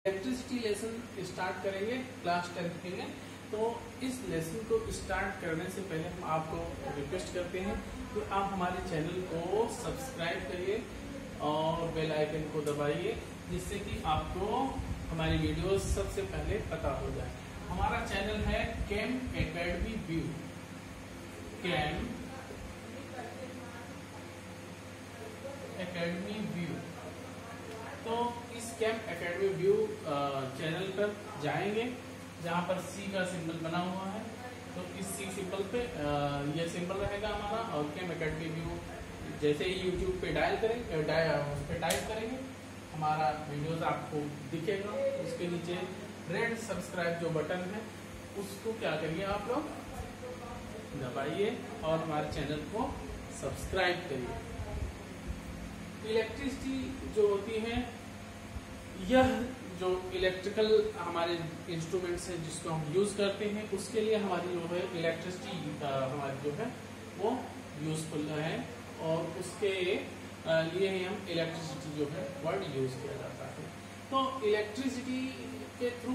Electricity lesson start करेंगे class 10 के लिए। तो इस लेसन को स्टार्ट करने से पहले हम आपको रिक्वेस्ट करते हैं कि आप हमारे चैनल को सब्सक्राइब करिए और बेल आइकन को दबाइए, जिससे कि आपको हमारी वीडियोस सबसे पहले पता हो जाए। हमारा चैनल है केम एकेडमी व्यू। केम एकेडमी व्यू। तो इस केम एकेडमी व्यू चैनल पर जाएंगे, जहाँ पर सी का सिंबल बना हुआ है। तो इस सी सिंबल पे ये सिंबल रहेगा हमारा, और केम एकेडमी व्यू जैसे ही यूट्यूब पे डायल करेंगे, उस पर टाइप करेंगे, हमारा वीडियोस आपको दिखेगा। उसके नीचे रेड सब्सक्राइब जो बटन है उसको क्या करिए आप लोग दबाइए और हमारे चैनल को सब्सक्राइब करिए। इलेक्ट्रिसिटी जो होती है, यह जो इलेक्ट्रिकल हमारे इंस्ट्रूमेंट्स हैं जिसको हम यूज करते हैं, उसके लिए हमारी जो है इलेक्ट्रिसिटी हमारी जो है वो यूजफुल है, और उसके लिए ही हम इलेक्ट्रिसिटी जो है वर्ड यूज किया जाता है। तो इलेक्ट्रिसिटी के थ्रू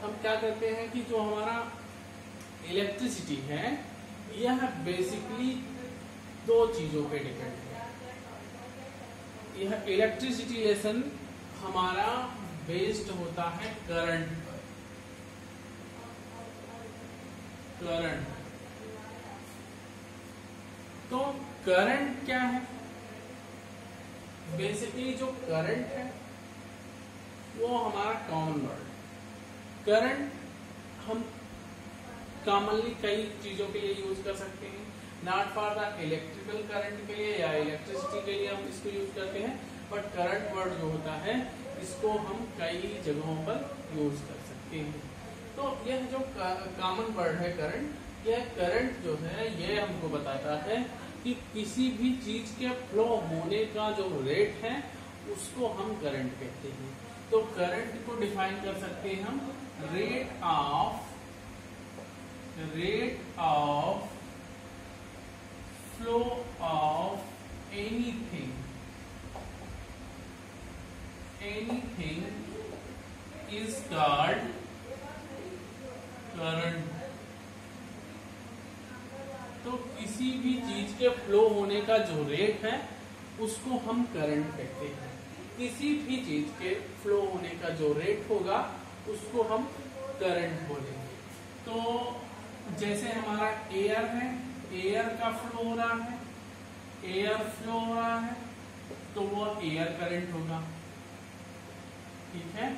हम क्या करते हैं कि जो हमारा इलेक्ट्रिसिटी है यह बेसिकली दो चीजों पे डिपेंड है। यह इलेक्ट्रिसिटी लेसन हमारा बेस्ड होता है करंट। तो करंट क्या है? बेसिकली जो करंट है वो हमारा कॉमन वर्ड। करंट हम कॉमनली कई चीजों के लिए यूज कर सकते हैं, not for the electrical current के लिए या इलेक्ट्रिसिटी के लिए हम इसको यूज करते हैं, बट करंट वर्ड जो होता है इसको हम कई जगहों पर यूज कर सकते हैं। तो यह जो कॉमन वर्ड है करंट, यह करंट जो है ये हमको बताता है कि किसी भी चीज के फ्लो होने का जो रेट है उसको हम करंट कहते हैं। तो करंट को डिफाइन कर सकते हैं हम rate of flow of anything is called current। तो किसी भी चीज के फ्लो होने का जो रेट है उसको हम करंट कहते हैं। किसी भी चीज के फ्लो होने का जो रेट होगा उसको हम करंट बोलेंगे। तो जैसे हमारा एयर है, एयर का फ्लो हो रहा है, एयर फ्लो हो रहा है, तो वो एयर करंट होगा, ठीक है,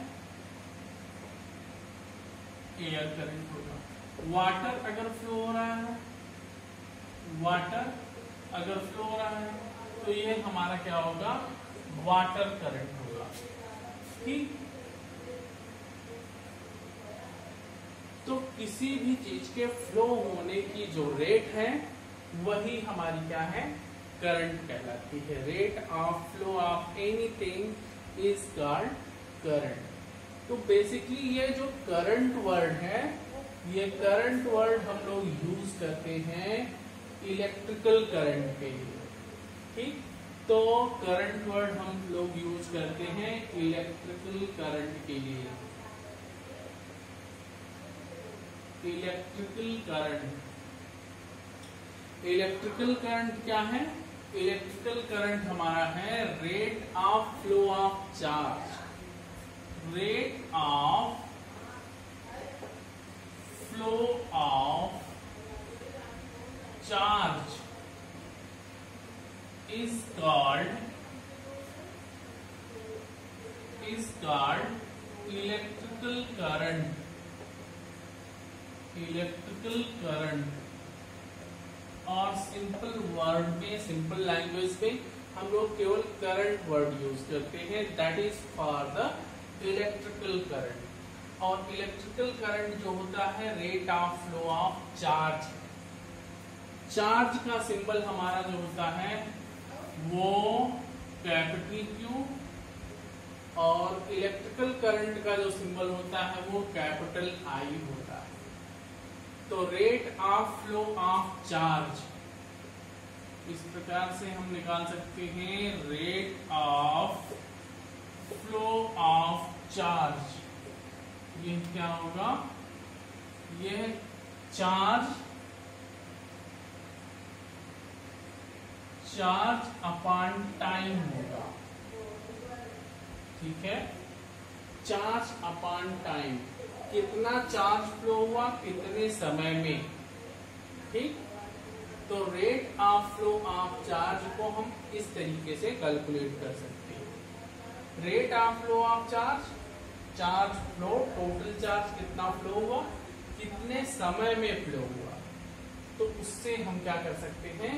एयर करंट होगा। वाटर अगर फ्लो हो रहा है, वाटर अगर फ्लो हो रहा है तो ये हमारा क्या होगा, वाटर करंट होगा, ठीक। तो किसी भी चीज के फ्लो होने की जो रेट है वही हमारी क्या है, करंट कहलाती है। Rate of flow of anything is called current. तो बेसिकली ये जो करंट वर्ड है, ये करंट वर्ड हम लोग यूज करते हैं इलेक्ट्रिकल करंट के लिए, ठीक। तो करंट वर्ड हम लोग यूज करते हैं इलेक्ट्रिकल करंट के लिए। इलेक्ट्रिकल करंट क्या है? इलेक्ट्रिकल करंट हमारा है rate of flow of charge. Rate of flow of charge is called electrical current। Electrical current, और सिंपल वर्ड में, सिंपल लैंग्वेज में हम लोग केवल करंट वर्ड यूज करते हैं, that is for the electrical current. और इलेक्ट्रिकल करंट जो होता है rate of flow of charge. Charge का सिंबल हमारा जो होता है वो कैपिटल Q, और इलेक्ट्रिकल करंट का जो सिंबल होता है वो कैपिटल I होता है। तो rate of flow of charge इस प्रकार से हम निकाल सकते हैं, rate of flow of charge, ये क्या होगा, ये चार्ज अपॉन टाइम होगा, ठीक है। चार्ज अपॉन टाइम, कितना चार्ज फ्लो हुआ कितने समय में, ठीक। तो rate of flow of charge को हम इस तरीके से कैलकुलेट कर सकते हैं। Rate of flow of charge, charge flow, total charge कितना फ्लो हुआ, कितने समय में फ्लो हुआ, तो उससे हम क्या कर सकते हैं,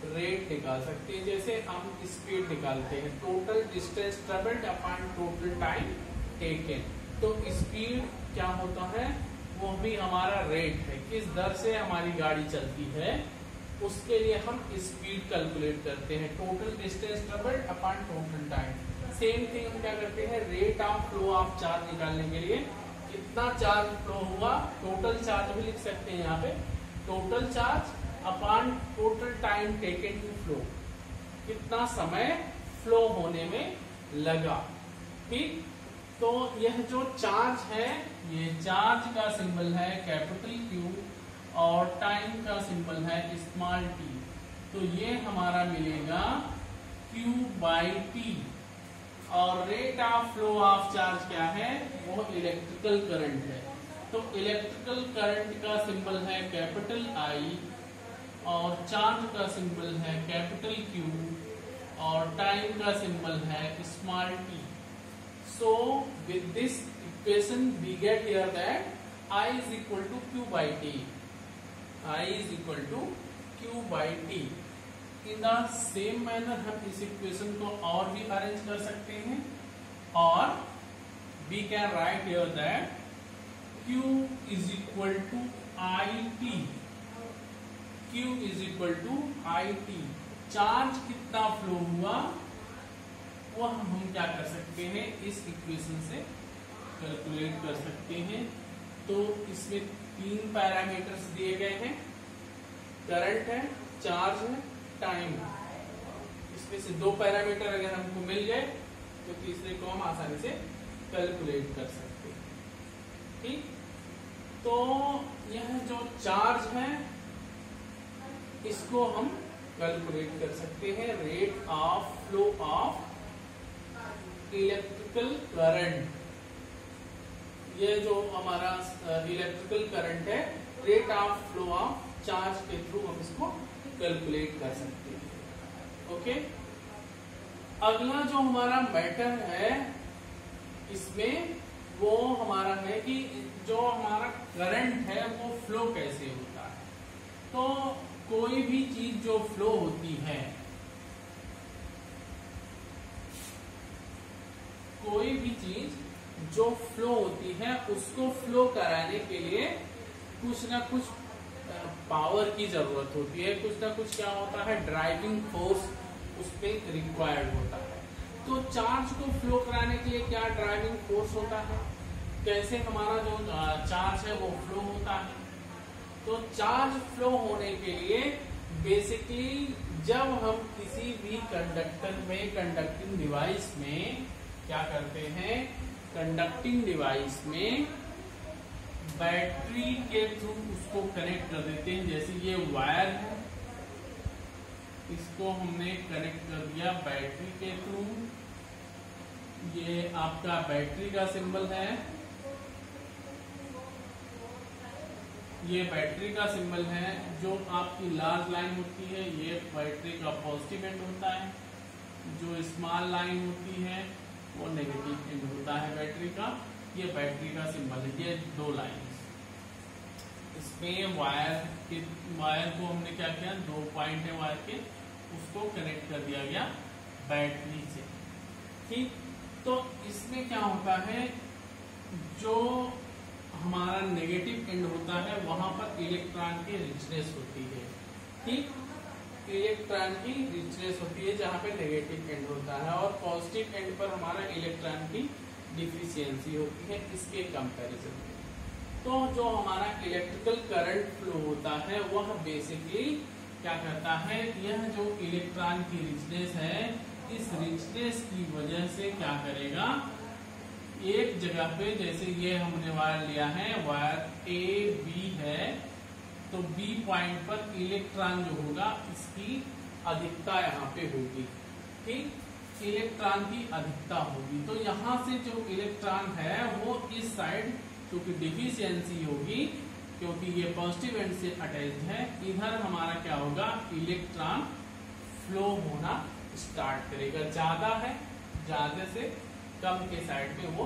रेट निकाल सकते हैं। जैसे हम स्पीड निकालते हैं, total distance travelled upon total time taken, तो स्पीड क्या होता है, वो भी हमारा रेट है, किस दर से हमारी गाड़ी चलती है, उसके लिए हम स्पीड कैलकुलेट करते हैं। Total distance travelled upon total time, same thing हम क्या करते हैं, rate of flow of charge निकालने के लिए कितना चार्ज फ्लो हुआ, टोटल चार्ज भी लिख सकते हैं यहाँ पे, total charge upon total time taken to flow, कितना समय फ्लो होने में लगा, ठीक। तो यह जो चार्ज है, ये चार्ज का सिंबल है कैपिटल क्यू और टाइम का सिंबल है स्मॉल टी, तो ये हमारा मिलेगा Q बाई टी। और rate of flow of charge क्या है, वो इलेक्ट्रिकल करंट है, तो इलेक्ट्रिकल करंट का सिंबल है कैपिटल आई और चार्ज का सिंबल है कैपिटल क्यू और टाइम का सिंबल है small T. So with this equation we get here that I is equal to Q by T. I is equal to Q by T. In the same manner हम इस equation को और भी arrange कर सकते हैं और we can write here that Q is equal to IT. Q is equal to IT. Charge कितना फ्लो हुआ वह हम क्या कर सकते हैं, इस इक्वेशन से कैलकुलेट कर सकते हैं। तो इसमें 3 पैरामीटर्स दिए गए हैं, करंट है, चार्ज है, टाइम है। इसमें से 2 पैरामीटर अगर हमको मिल जाए तो तीसरे को हम आसानी से कैलकुलेट कर सकते हैं, ठीक। तो यह जो चार्ज है इसको हम कैलकुलेट कर सकते हैं, rate of flow of electrical current. ये जो हमारा इलेक्ट्रिकल करंट है, rate of flow of charge के थ्रू हम इसको कैलकुलेट कर सकते हैं, ओके। अगला जो हमारा मैटर है इसमें वो हमारा है कि जो हमारा करंट है वो फ्लो कैसे होता है। तो कोई भी चीज जो फ्लो होती है, कोई भी चीज जो फ्लो होती है उसको फ्लो कराने के लिए कुछ ना कुछ पावर की जरूरत होती है, कुछ ना कुछ क्या होता है, ड्राइविंग फोर्स उस पर रिक्वायर्ड होता है। तो चार्ज को फ्लो कराने के लिए क्या ड्राइविंग फोर्स होता है, कैसे हमारा जो चार्ज है वो फ्लो होता है। तो चार्ज फ्लो होने के लिए बेसिकली जब हम किसी भी कंडक्टर में, कंडक्टिंग डिवाइस में क्या करते हैं, कंडक्टिंग डिवाइस में बैटरी के थ्रू उसको कनेक्ट कर देते हैं। जैसे ये वायर है, इसको हमने कनेक्ट कर दिया बैटरी के थ्रू, ये आपका बैटरी का सिंबल है, ये बैटरी का सिंबल है। जो आपकी लार्ज लाइन होती है ये बैटरी का पॉजिटिव एंड होता है, जो स्मॉल लाइन होती है वो नेगेटिव एंड होता है बैटरी का। ये बैटरी का सिंबल है, ये 2 लाइन। इसमें वायर को हमने क्या किया, 2 पॉइंट है वायर के, उसको कनेक्ट कर दिया गया बैटरी से, ठीक। तो इसमें क्या होता है, जो हमारा नेगेटिव एंड होता है वहां पर इलेक्ट्रॉन की रिचनेस होती है, ठीक। इलेक्ट्रॉन की रिचनेस होती है जहां पे नेगेटिव एंड होता है, और पॉजिटिव एंड पर हमारा इलेक्ट्रॉन की डिफिशियंसी होती है इसके कंपैरिजन में। तो जो हमारा इलेक्ट्रिकल करंट फ्लो होता है वह बेसिकली क्या करता है, यह जो इलेक्ट्रॉन की रिचनेस है, इस रिचनेस की वजह से क्या करेगा, एक जगह पे, जैसे ये हमने वायर लिया है, वायर ए बी है, तो बी पॉइंट पर इलेक्ट्रॉन जो होगा इसकी अधिकता यहाँ पे होगी। ठीक, इलेक्ट्रॉन की अधिकता होगी। तो यहाँ से जो इलेक्ट्रॉन है वो इस साइड, क्योंकि डिफिशियंसी होगी, क्योंकि ये पॉजिटिव एंड से अटैच्ड है, इधर हमारा क्या होगा, इलेक्ट्रॉन फ्लो होना स्टार्ट करेगा। ज्यादा है, ज्यादा से कम के साइड पे वो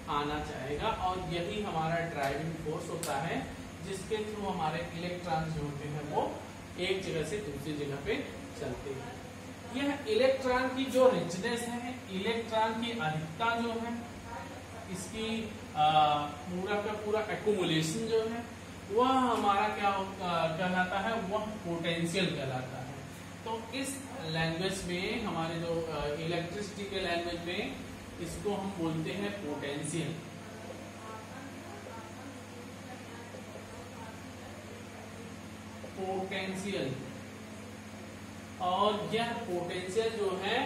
आना चाहेगा, और यही हमारा ड्राइविंग फोर्स होता है, जिसके थ्रू हमारे इलेक्ट्रॉन जो होते हैं वो एक जगह से दूसरी जगह पे चलते हैं। यह इलेक्ट्रॉन की जो रिचनेस है, इलेक्ट्रॉन की अधिकता जो है, इसकी पूरा का पूरा एक्युमुलेशन जो है, वह हमारा क्या कहलाता है, वह पोटेंशियल कहलाता है। तो इस लैंग्वेज में, हमारे जो इलेक्ट्रिसिटी के लैंग्वेज में, इसको हम बोलते हैं पोटेंशियल। पोटेंशियल। और यह पोटेंशियल जो है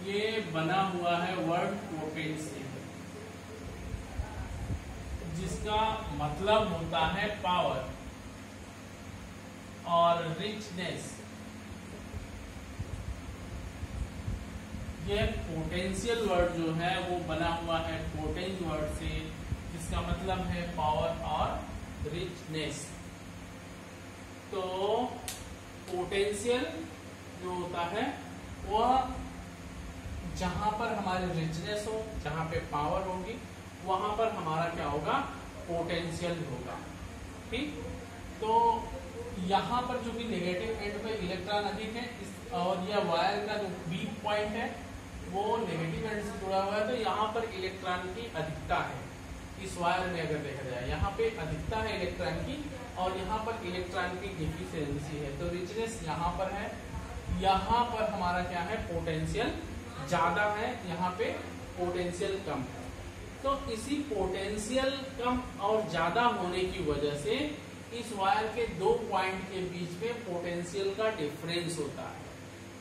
ये बना हुआ है वर्ड पोटेंशियल, जिसका मतलब होता है पावर और रिचनेस। यह पोटेंशियल वर्ड जो है वो बना हुआ है पोटेंज वर्ड से, जिसका मतलब है पावर और रिचनेस। तो पोटेंशियल जो होता है वह जहां पर हमारी रिचनेस हो, जहां पे पावर होगी, वहां पर हमारा क्या होगा, पोटेंशियल होगा। ठीक, तो यहाँ पर जो कि नेगेटिव एंड पे इलेक्ट्रॉन अधिक है, और यह वायर का जो बी पॉइंट है वो नेगेटिव एंड से जुड़ा हुआ है, तो यहाँ पर इलेक्ट्रॉन की अधिकता है। इस वायर में अगर देखा जाए, यहाँ पे अधिकता है इलेक्ट्रॉन की, और यहाँ पर इलेक्ट्रॉन की डिफिशियंसी है। तो रिचनेस यहाँ पर है, यहाँ पर हमारा क्या है, पोटेंशियल ज्यादा है, यहाँ पे पोटेंशियल कम है। तो इसी पोटेंशियल कम और ज्यादा होने की वजह से इस वायर के दो पॉइंट के बीच में पोटेंशियल का डिफरेंस होता है।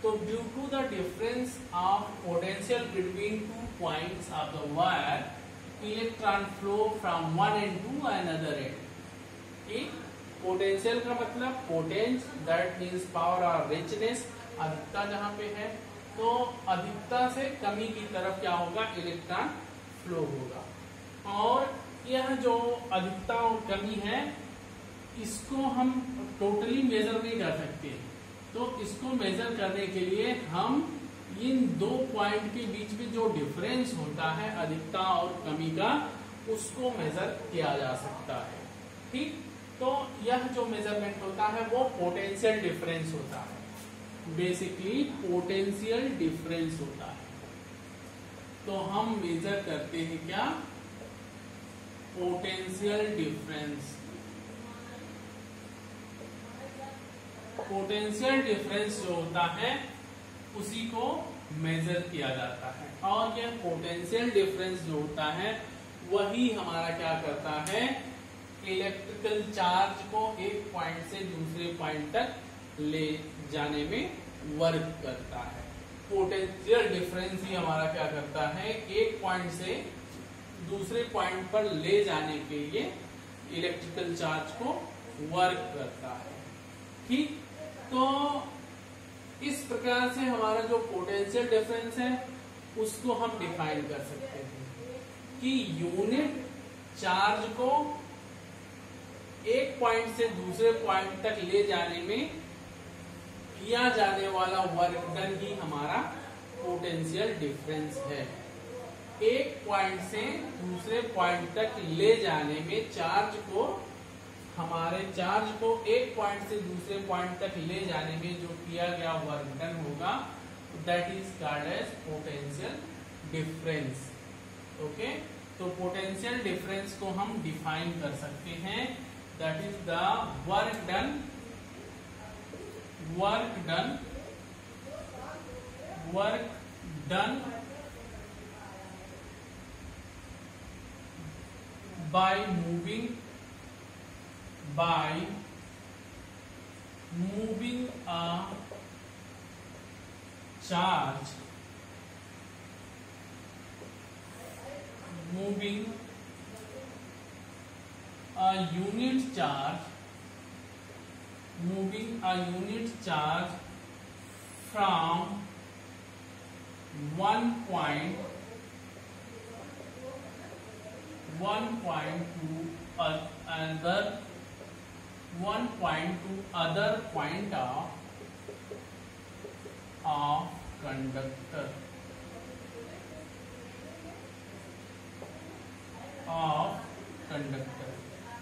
तो due to the difference of potential between two points of the wire, electron flow from one end to another end. Potential का मतलब पोटेंस, दैट मीन्स पावर और रिचनेस, अधिकता जहां पे है, तो अधिकता से कमी की तरफ क्या होगा, इलेक्ट्रॉन फ्लो होगा। और यह जो अधिकता और कमी है, इसको हम टोटली मेजर नहीं कर सकते। तो इसको मेजर करने के लिए हम इन दो पॉइंट के बीच में जो डिफरेंस होता है अधिकता और कमी का, उसको मेजर किया जा सकता है। ठीक, तो यह जो मेजरमेंट होता है वो पोटेंशियल डिफरेंस होता है। बेसिकली पोटेंशियल डिफरेंस होता है। तो हम मेजर करते हैं क्या, पोटेंशियल डिफरेंस। पोटेंशियल डिफरेंस जो होता है उसी को मेजर किया जाता है, और यह पोटेंशियल डिफरेंस जो होता है वही हमारा क्या करता है, इलेक्ट्रिकल चार्ज को एक पॉइंट से दूसरे पॉइंट तक ले जाने में वर्क करता है। पोटेंशियल डिफरेंस ही हमारा क्या करता है, एक पॉइंट से दूसरे पॉइंट पर ले जाने के लिए इलेक्ट्रिकल चार्ज को वर्क करता है। ठीक, तो इस प्रकार से हमारा जो पोटेंशियल डिफरेंस है उसको हम डिफाइन कर सकते हैं कि यूनिट चार्ज को एक पॉइंट से दूसरे पॉइंट तक ले जाने में किया जाने वाला वर्क डन ही हमारा पोटेंशियल डिफरेंस है। एक पॉइंट से दूसरे पॉइंट तक ले जाने में चार्ज को, हमारे चार्ज को एक पॉइंट से दूसरे पॉइंट तक ले जाने में जो किया गया वर्क डन होगा, that is called as potential difference. Okay, तो पोटेंशियल डिफरेंस को हम डिफाइन कर सकते हैं, that is the work done by moving a charge moving a unit charge from one point to other point of conductor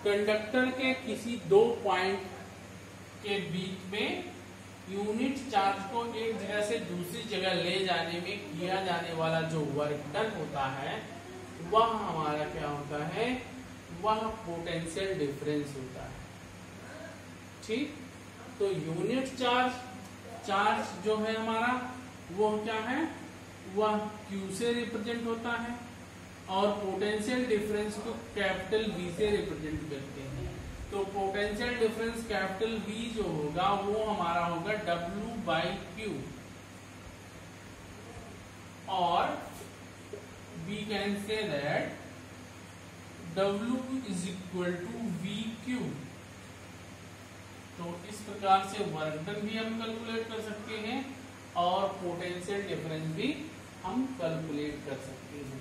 conductor के किसी दो point के बीच में यूनिट चार्ज को एक जगह से दूसरी जगह ले जाने में किया जाने वाला जो वर्क डन होता है वह हमारा क्या होता है, वह पोटेंशियल डिफरेंस होता है। ठीक, तो यूनिट चार्ज जो है हमारा वो क्या है, वह Q से रिप्रेजेंट होता है और पोटेंशियल डिफरेंस को कैपिटल V से रिप्रेजेंट करते हैं। तो पोटेंशियल डिफरेंस कैपिटल V जो होगा वो हमारा होगा W/Q और we can say that W is equal to VQ। तो इस प्रकार से वर्क डन भी हम कैलकुलेट कर सकते हैं और पोटेंशियल डिफरेंस भी हम कैलकुलेट कर सकते हैं।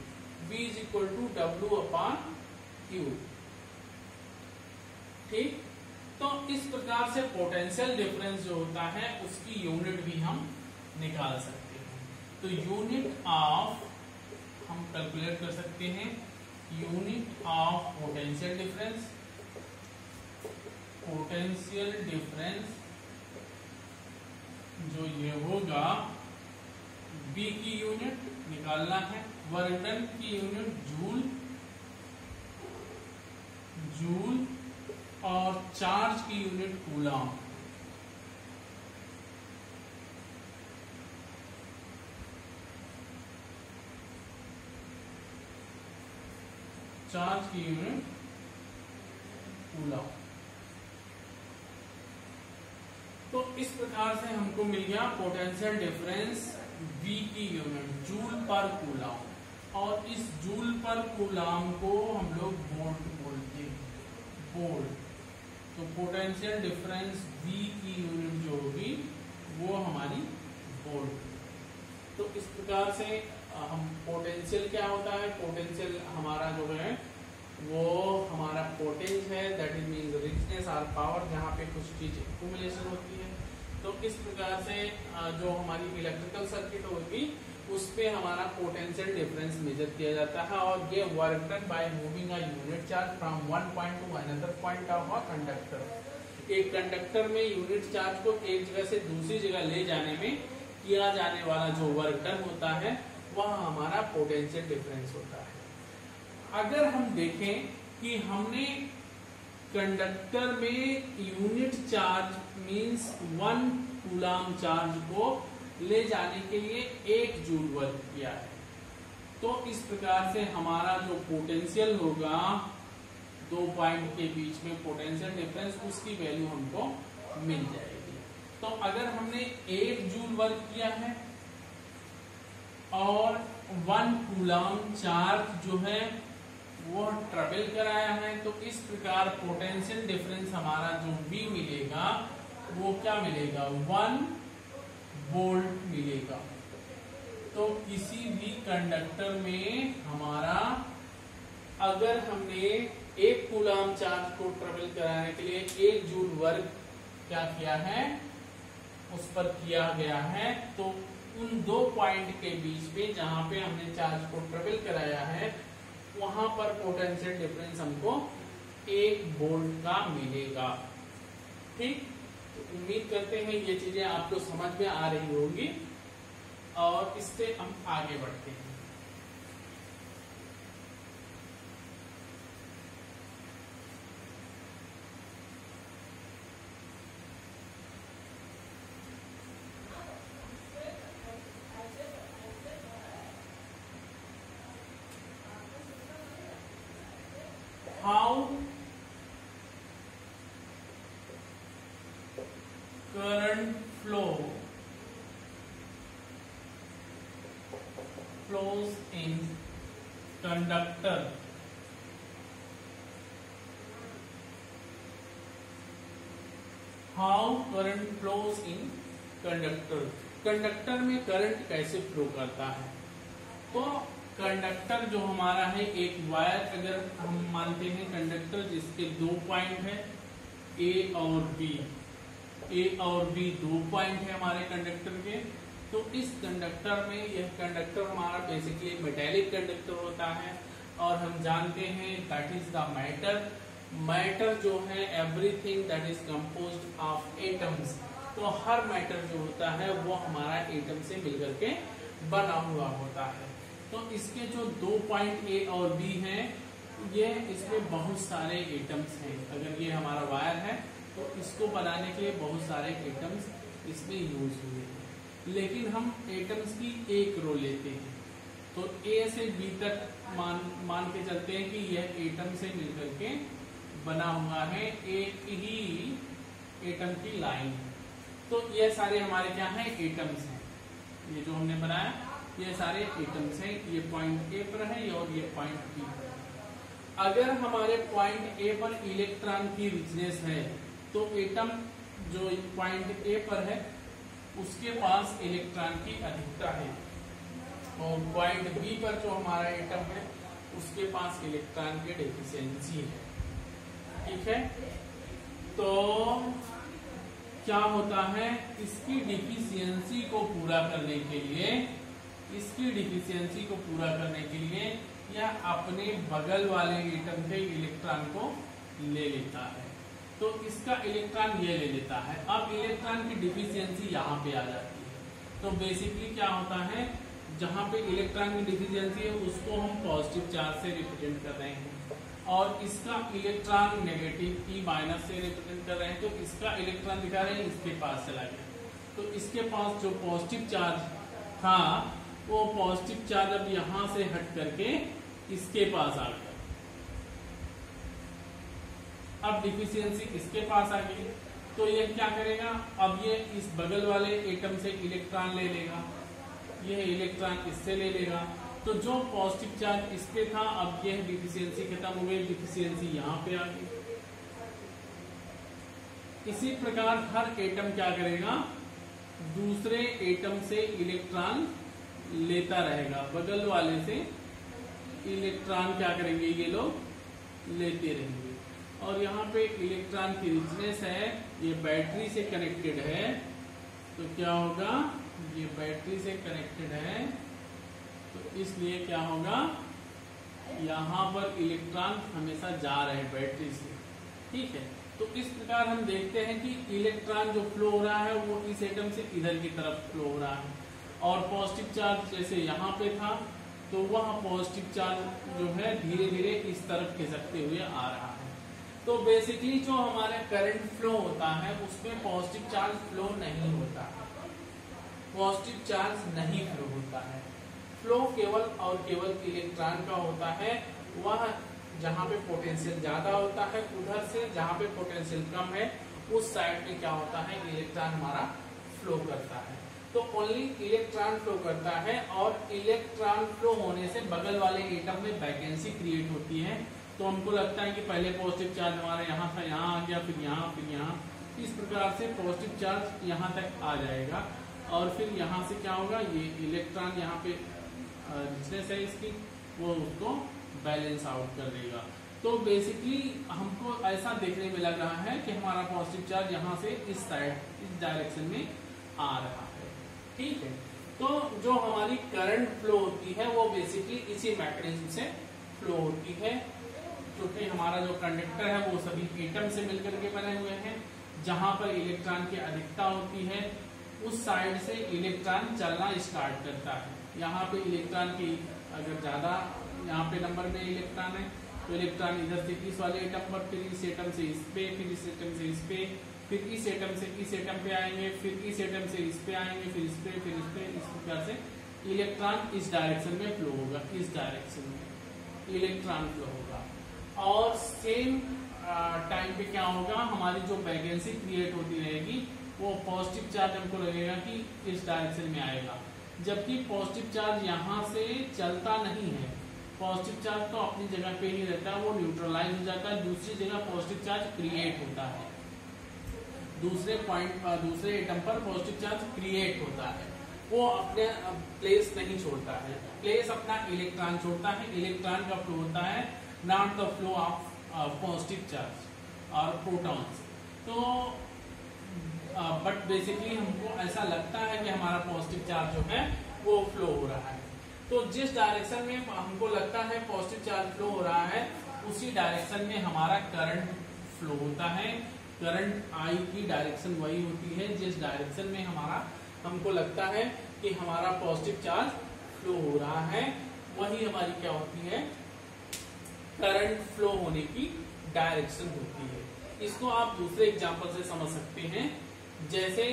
V is equal to W/Q। ठीक, तो इस प्रकार से पोटेंशियल डिफरेंस जो होता है उसकी यूनिट भी हम निकाल सकते हैं। तो यूनिट ऑफ हम कैलकुलेट कर सकते हैं, यूनिट ऑफ पोटेंशियल डिफरेंस जो ये होगा B की यूनिट निकालना है, वर्क डन की यूनिट जूल और चार्ज की यूनिट कूलम। चार्ज की यूनिट कूलम। तो इस प्रकार से हमको मिल गया पोटेंशियल डिफरेंस V की यूनिट जूल पर कूलम, और इस जूल पर कूलम को हम लोग वोल्ट बोलते हैं, वोल्ट। तो पोटेंशियल डिफरेंस V की यूनिट जो होगी वो हमारी वोल्ट। तो इस प्रकार से हम पोटेंशियल क्या होता है, पोटेंशियल हमारा जो है वो हमारा पोटेंस है, दैट इज मींस रिचनेस और पावर, जहाँ पे कुछ चीज एक्यूमुलेशन होती है। तो इस प्रकार से जो हमारी इलेक्ट्रिकल सर्किट होगी उस पे हमारा पोटेंशियल डिफरेंस मेजर किया जाता है, और ये work done by moving a unit charge from one point two another point of a conductor. एक कंडक्टर में यूनिट चार्ज को एक जगह से दूसरी जगह ले जाने में किया जाने वाला जो वर्क डन होता है वह हमारा पोटेंशियल डिफरेंस होता है। अगर हम देखें कि हमने कंडक्टर में unit charge means 1 coulomb charge को ले जाने के लिए 1 जूल वर्क किया है, तो इस प्रकार से हमारा जो पोटेंशियल होगा दो पॉइंट के बीच में पोटेंशियल डिफरेंस, उसकी वैल्यू हमको मिल जाएगी। तो अगर हमने 1 जूल वर्क किया है और 1 कूलम चार्ज जो है वो ट्रेवल कराया है, तो इस प्रकार पोटेंशियल डिफरेंस हमारा जो भी मिलेगा वो क्या मिलेगा, 1 वोल्ट मिलेगा। तो किसी भी कंडक्टर में हमारा अगर हमने 1 कूलम चार्ज को ट्रेवल कराने के लिए 1 जूल वर्क क्या किया है, उस पर किया गया है, तो उन दो पॉइंट के बीच में जहां पे हमने चार्ज को ट्रेवल कराया है वहां पर पोटेंशियल डिफरेंस हमको 1 वोल्ट का मिलेगा। ठीक, तो उम्मीद करते हैं ये चीजें आपको समझ में आ रही होंगी और इससे हम आगे बढ़ते हैं। How current flows in conductor, how current flows in conductor, conductor में करंट कैसे फ्लो करता है। तो कंडक्टर जो हमारा है एक वायर, अगर हम मानते हैं कंडक्टर जिसके 2 पॉइंट है ए और बी, ए और बी 2 पॉइंट है हमारे कंडक्टर के। तो इस कंडक्टर में, यह कंडक्टर हमारा बेसिकली मेटेलिक कंडक्टर होता है और हम जानते हैं that is the matter. Matter जो है everything that is composed of atoms, तो हर मैटर जो होता है वो हमारा एटम से मिलकर के बना हुआ होता है। तो इसके जो 2 पॉइंट ए और बी हैं, ये इसमें बहुत सारे एटम्स हैं। अगर ये हमारा वायर है तो इसको बनाने के लिए बहुत सारे एटम्स इसमें यूज हुए हैं, लेकिन हम एटम्स की एक रो लेते हैं। तो ए से बी तक मान के चलते हैं कि यह एटम से मिलकर के बना हुआ है, एक ही एटम की लाइन है। तो ये सारे हमारे क्या हैं, एटम्स हैं। ये जो हमने बनाया ये सारे एटम्स हैं। ये पॉइंट ए पर है और ये पॉइंट बी पर। अगर हमारे पॉइंट ए पर इलेक्ट्रॉन की रिचनेस है तो एटम जो पॉइंट ए पर है उसके पास इलेक्ट्रॉन की अधिकता है, और पॉइंट बी पर जो हमारा एटम है उसके पास इलेक्ट्रॉन की डेफिशिएंसी है। ठीक है, तो क्या होता है, इसकी डिफिशियंसी को पूरा करने के लिए, इसकी डिफिशियंसी को पूरा करने के लिए यह अपने बगल वाले एटम के इलेक्ट्रॉन को ले लेता है। तो इसका इलेक्ट्रॉन ये ले लेता है। अब इलेक्ट्रॉन की डिफिशियंसी यहाँ पे आ जाती है। तो बेसिकली क्या होता है, जहाँ पे इलेक्ट्रॉन की डिफिशियंसी है उसको हम पॉजिटिव चार्ज से रिप्रेजेंट कर रहे हैं, और इसका इलेक्ट्रॉन नेगेटिव ई माइनस से रिप्रेजेंट कर रहे हैं। तो इसका इलेक्ट्रॉन दिखा रहे हैं इसके पास चला गया, तो इसके पास जो पॉजिटिव चार्ज था वो पॉजिटिव चार्ज अब यहां से हट करके इसके पास आ गया। अब डिफिशियंसी इसके पास आ गई, तो ये क्या करेगा, अब ये इस बगल वाले एटम से इलेक्ट्रॉन ले लेगा, ये इलेक्ट्रॉन इससे ले लेगा। तो जो पॉजिटिव चार्ज इस पे था, अब ये डिफिशियंसी खत्म हो गई, डिफिशियंसी यहाँ पे आ गई। इसी प्रकार हर एटम क्या करेगा, दूसरे एटम से इलेक्ट्रॉन लेता रहेगा, बगल वाले से इलेक्ट्रॉन क्या करेंगे ये लोग लेते रहेंगे। और यहाँ पे इलेक्ट्रॉन की रिचनेस है, ये बैटरी से कनेक्टेड है, तो क्या होगा, ये बैटरी से कनेक्टेड है, तो इसलिए क्या होगा, यहाँ पर इलेक्ट्रॉन हमेशा जा रहे हैं बैटरी से। ठीक है, तो इस प्रकार हम देखते हैं कि इलेक्ट्रॉन जो फ्लो हो रहा है वो इस एटम से इधर की तरफ फ्लो हो रहा है, और पॉजिटिव चार्ज जैसे यहाँ पे था तो वह पॉजिटिव चार्ज जो है धीरे धीरे इस तरफ खिसकते हुए आ रहा है। तो बेसिकली जो हमारा करंट फ्लो होता है उसमें पॉजिटिव चार्ज फ्लो नहीं होता है, पॉजिटिव चार्ज नहीं फ्लो होता है। फ्लो केवल और केवल इलेक्ट्रॉन का होता है, वह जहाँ पे पोटेंशियल ज्यादा होता है उधर से, जहाँ पे पोटेंशियल कम है उस साइड में क्या होता है, इलेक्ट्रॉन हमारा फ्लो करता है। तो ओनली इलेक्ट्रॉन फ्लो करता है, और इलेक्ट्रॉन फ्लो होने से बगल वाले एटम में वैकेंसी क्रिएट होती है। तो हमको लगता है कि पहले पॉजिटिव चार्ज हमारा यहाँ था, यहाँ आ गया, फिर यहाँ, फिर यहाँ, इस प्रकार से पॉजिटिव चार्ज यहाँ तक आ जाएगा, और फिर यहाँ से क्या होगा, ये इलेक्ट्रॉन यहाँ पे रिचनेस है इसकी, वो उसको बैलेंस आउट कर देगा। तो बेसिकली हमको ऐसा देखने में लग रहा है कि हमारा पॉजिटिव चार्ज यहाँ से इस साइड, इस डायरेक्शन में आ रहा है। ठीक है, तो जो हमारी करंट फ्लो होती है वो बेसिकली इसी मैकेनिज्म से फ्लो होती है, क्योंकि हमारा जो कंडक्टर है वो सभी एटम से मिलकर के बने हुए हैं। जहां पर इलेक्ट्रॉन की अधिकता होती है उस साइड से इलेक्ट्रॉन चलना स्टार्ट करता है। यहाँ पे इलेक्ट्रॉन की अगर ज्यादा यहाँ पे नंबर में इलेक्ट्रॉन है तो इलेक्ट्रॉन इधर से इस वाले एटम पर, फिर इस एटम से इस पे, फिर इस एटम से इस पे, फिर इस एटम से इस एटम पे आएंगे, फिर इस एटम से इस पे आएंगे, फिर इस पे, फिर इस पे। इस प्रकार से इलेक्ट्रॉन इस डायरेक्शन में फ्लो होगा, इस डायरेक्शन में इलेक्ट्रॉन फ्लो होगा। और सेम टाइम पे क्या होगा, हमारी जो वैकेंसी क्रिएट होती रहेगी वो पॉजिटिव चार्ज हमको लगेगा कि इस डायरेक्शन में आएगा, जबकि पॉजिटिव चार्ज यहाँ से चलता नहीं है, पॉजिटिव चार्ज तो अपनी जगह पे ही रहता है, वो न्यूट्रलाइज हो जाता है, दूसरी जगह पॉजिटिव चार्ज क्रिएट होता है, दूसरे एटम पर पॉजिटिव चार्ज क्रिएट होता है, वो अपने प्लेस नहीं छोड़ता है, प्लेस अपना इलेक्ट्रॉन छोड़ता है, इलेक्ट्रॉन का फ्लो होता है, not the flow of positive charge और प्रोटॉन्स। तो बट बेसिकली हमको ऐसा लगता है कि हमारा पॉजिटिव चार्ज जो है वो फ्लो हो रहा है। तो जिस डायरेक्शन में हमको लगता है पॉजिटिव चार्ज फ्लो हो रहा है, उसी डायरेक्शन में हमारा करंट फ्लो होता है। करंट आई की डायरेक्शन वही होती है जिस डायरेक्शन में हमको लगता है कि हमारा पॉजिटिव चार्ज फ्लो हो रहा है, वही हमारी क्या होती है, करंट फ्लो होने की डायरेक्शन होती है। इसको आप दूसरे एग्जांपल से समझ सकते हैं। जैसे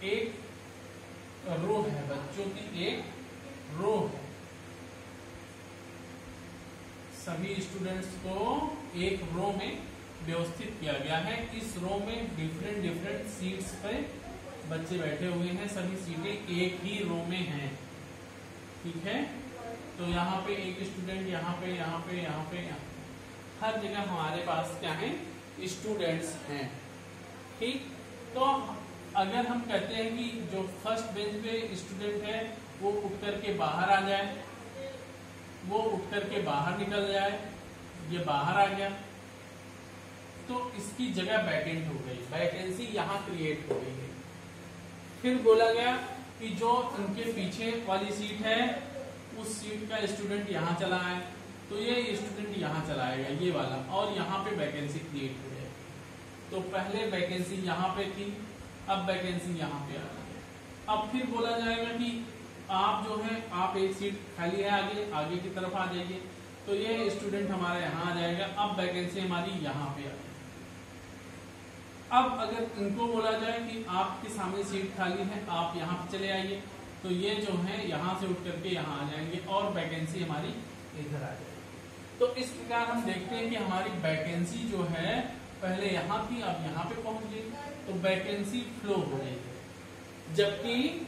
एक रो है, बच्चों की एक रो है, सभी स्टूडेंट्स को एक रो में व्यवस्थित किया गया है। इस रो में डिफरेंट सीट्स पे बच्चे बैठे हुए हैं, सभी सीटें एक ही रो में हैं, ठीक है। तो यहाँ पे एक स्टूडेंट, यहाँ पे हर जगह हमारे पास क्या है, स्टूडेंट्स हैं, ठीक। तो अगर हम कहते हैं कि जो फर्स्ट बेंच पे स्टूडेंट है वो उठ करके बाहर आ जाए, वो उठ करके बाहर निकल जाए, ये बाहर आ गया, तो इसकी जगह वैकेंट हो गई, वैकेंसी यहाँ क्रिएट हो गई है। फिर बोला गया कि जो इनके पीछे वाली सीट है उस सीट का स्टूडेंट यहाँ चला आए, तो ये स्टूडेंट यहाँ चला आएगा, ये वाला, और यहाँ पे वैकेंसी क्रिएट हो जाए। तो पहले वैकेंसी यहाँ पे थी, अब वैकेंसी यहाँ पे आ गई। अब फिर बोला जाएगा कि आप जो है, आप एक सीट खाली है आगे की तरफ आ जाइए, तो ये स्टूडेंट हमारा यहाँ आ जाएगा, अब वैकेंसी हमारी यहाँ पे आ गई। अब अगर इनको बोला जाए कि आपके सामने सीट खाली है, आप यहाँ पे चले आइए, तो ये जो है यहाँ से उठ करके यहाँ आ जाएंगे और वैकेंसी हमारी इधर आ जाएगी। तो इस प्रकार हम देखते हैं कि हमारी वैकेंसी जो है पहले यहाँ थी, अब यहाँ पे पहुंच गई, तो वैकेंसी फ्लो हो रही है। जबकि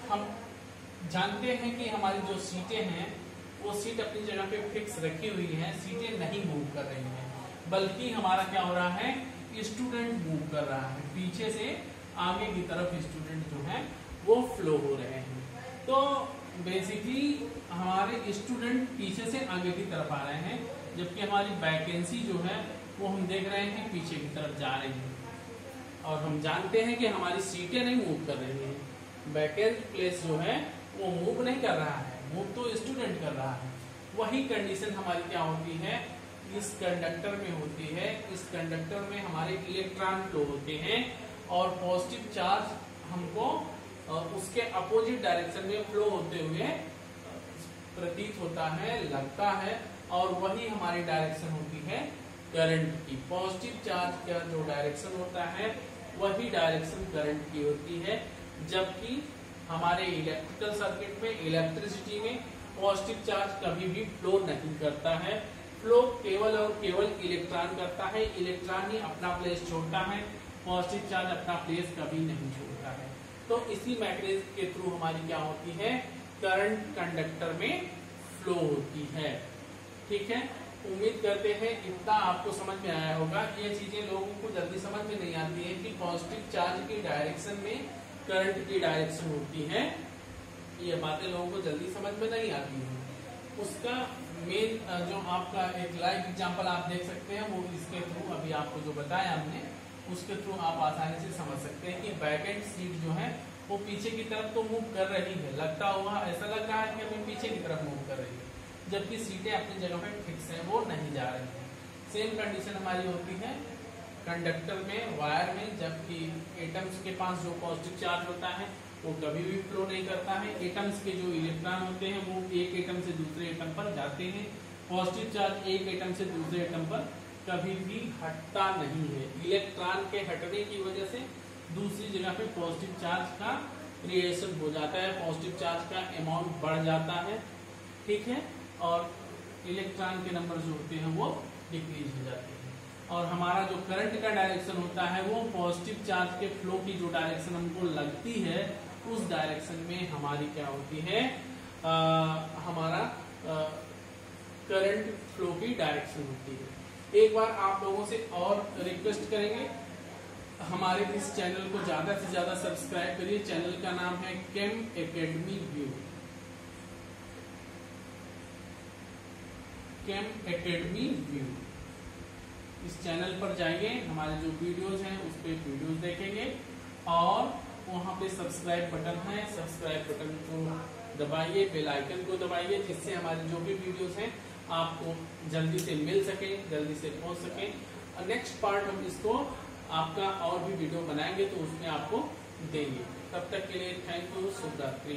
हम जानते हैं कि हमारी जो सीटें हैं वो सीट अपनी जगह पे फिक्स रखी हुई है, सीटें नहीं मूव कर रही हैं, बल्कि हमारा क्या हो रहा है, स्टूडेंट मूव कर रहा है, पीछे से आगे की तरफ स्टूडेंट जो है वो फ्लो हो रहे हैं। तो बेसिकली हमारे स्टूडेंट पीछे से आगे की तरफ आ रहे हैं, जबकि हमारी वैकेंसी जो है वो हम देख रहे हैं पीछे की तरफ जा रही है। और हम जानते हैं कि हमारी सीटें नहीं मूव कर रही हैं, वैकेंट प्लेस जो है वो मूव नहीं कर रहा है, मूव तो स्टूडेंट कर रहा है। वही कंडीशन हमारी क्या होती है, इस कंडक्टर में होती है। इस कंडक्टर में हमारे इलेक्ट्रॉन फ्लो होते हैं और पॉजिटिव चार्ज हमको उसके अपोजिट डायरेक्शन में फ्लो होते हुए प्रतीत होता है, लगता है, और वही हमारी डायरेक्शन होती है करंट की। पॉजिटिव चार्ज का जो डायरेक्शन होता है वही डायरेक्शन करंट की होती है, जबकि हमारे इलेक्ट्रिकल सर्किट में, इलेक्ट्रिसिटी में पॉजिटिव चार्ज कभी भी फ्लो नहीं करता है। फ्लो केवल और केवल इलेक्ट्रॉन करता है, इलेक्ट्रॉन ही अपना प्लेस छोड़ता है, पॉजिटिव चार्ज अपना प्लेस कभी नहीं छोड़ता है। तो इसी मैकेनिज्म के थ्रू हमारी क्या होती है, करंट कंडक्टर में फ्लो होती है, ठीक है। उम्मीद करते हैं इतना आपको समझ में आया होगा। ये चीजें लोगों को जल्दी समझ में नहीं आती है कि पॉजिटिव चार्ज की डायरेक्शन में करंट की डायरेक्शन होती है, ये बातें लोगों को जल्दी समझ में नहीं आती है। उसका मेन जो आपका एक लाइव एग्जांपल आप देख सकते हैं, वो इसके थ्रू अभी आपको जो बताया हमने उसके थ्रू आप आसानी से समझ सकते हैं कि वैकेंट सीट जो है वो पीछे की तरफ तो मूव कर रही है, लगता हुआ ऐसा लग रहा है कि अभी पीछे की तरफ मूव कर रही है, जबकि सीटें अपनी जगह पे फिक्स है, वो नहीं जा रही है। सेम कंडीशन हमारी होती है कंडक्टर में, वायर में, जबकि एटम्स के पास जो पॉजिटिव चार्ज होता है वो कभी भी फ्लो नहीं करता है। एटम्स के जो इलेक्ट्रॉन होते हैं वो एक एटम से दूसरे एटम पर जाते हैं, पॉजिटिव चार्ज एक एटम से दूसरे एटम पर कभी भी हटता नहीं है। इलेक्ट्रॉन के हटने की वजह से दूसरी जगह पे पॉजिटिव चार्ज का क्रिएशन हो जाता है, पॉजिटिव चार्ज का अमाउंट बढ़ जाता है, ठीक है, और इलेक्ट्रॉन के नंबर जो होते हैं वो डिक्रीज हो जाते हैं। और हमारा जो करंट का डायरेक्शन होता है वो पॉजिटिव चार्ज के फ्लो की जो डायरेक्शन हमको लगती है उस डायरेक्शन में हमारी क्या होती है, हमारा करंट फ्लो की डायरेक्शन होती है। एक बार आप लोगों से और रिक्वेस्ट करेंगे, हमारे इस चैनल को ज्यादा से ज्यादा सब्सक्राइब करिए। चैनल का नाम है केम एकेडमी व्यू। केम एकेडमी व्यू, इस चैनल पर जाइए, हमारे जो वीडियोस हैं उस पे वीडियोस देखेंगे और वहां पे सब्सक्राइब बटन है, सब्सक्राइब बटन को दबाइए, बेल आइकन को दबाइए, जिससे हमारे जो भी वीडियोस हैं आपको जल्दी से मिल सके, जल्दी से पहुंच सके। नेक्स्ट पार्ट हम इसको आपका और भी वीडियो बनाएंगे तो उसमें आपको देंगे। तब तक के लिए थैंक यू, शुभ रात्रि।